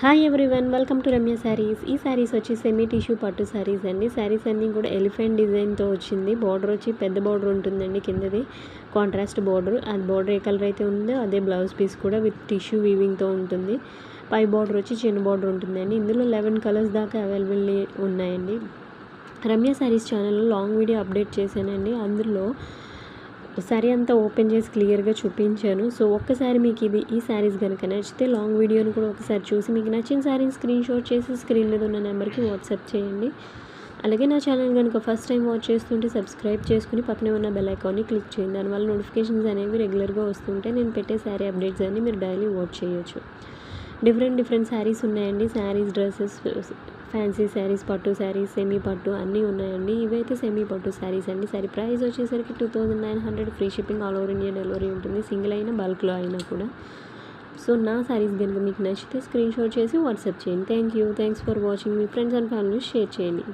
Hi everyone, welcome to Ramya saris. ఈ శారీస్ వచ్చి semi tissue పట్టు శారీస్ అండి. శారీస్ అన్నీ కూడా ఎలిఫెంట్ డిజైన్తో వచ్చింది. బార్డర్ వచ్చి పెద్ద బార్డర్ ఉంటుందండి, కిందది కాంట్రాస్ట్ బార్డర్. అది బార్డర్ ఏ కలర్ అయితే ఉందో అదే బ్లౌజ్ పీస్ కూడా విత్ టిష్యూ వీవింగ్తో ఉంటుంది. పై బార్డర్ వచ్చి చిన్న బార్డర్ ఉంటుందండి. ఇందులో 11 కలర్స్ దాకా అవైలబుల్ ఉన్నాయండి. రమ్య శారీస్ ఛానల్లో లాంగ్ వీడియో అప్డేట్ చేశానండి. అందులో శారీ అంతా ఓపెన్ చేసి క్లియర్గా చూపించాను. సో ఒక్కసారి మీకు ఈ శారీస్ కనుక నచ్చితే లాంగ్ వీడియోని కూడా ఒకసారి చూసి మీకు నచ్చిన శారీని స్క్రీన్ షాట్ చేసి స్క్రీన్ మీద ఉన్న నెంబర్కి వాట్సాప్ చేయండి. అలాగే నా ఛానల్ కనుక ఫస్ట్ టైం వాచ్ చేస్తుంటే సబ్స్క్రైబ్ చేసుకుని పక్కనే ఉన్న బెల్ ఐకాన్ని క్లిక్ చేయండి. దానివల్ల నోటిఫికేషన్స్ అనేవి రెగ్యులర్గా వస్తుంటే నేను పెట్టే శారీ అప్డేట్స్ అన్ని మీరు డైలీ వాచ్ చేయొచ్చు. డిఫరెంట్ శారీస్ ఉన్నాయండి. శారీస్, డ్రెస్సెస్, ఫ్యాన్సీ శారీస్, పట్టు శారీస్, సెమీ పట్టు అన్నీ ఉన్నాయండి. ఇవైతే సెమీ పట్టు శారీస్ అండి. శారీ ప్రైస్ వచ్చేసరికి 2900, free shipping, all over India delivery ఉంటుంది. సింగిల్ అయినా బల్క్లో అయినా కూడా. సో నా శారీస్ కనుక మీకు నచ్చితే స్క్రీన్ షాట్ చేసి వాట్సాప్ చేయండి. Thanks for watching. Me friends and families share చేయండి.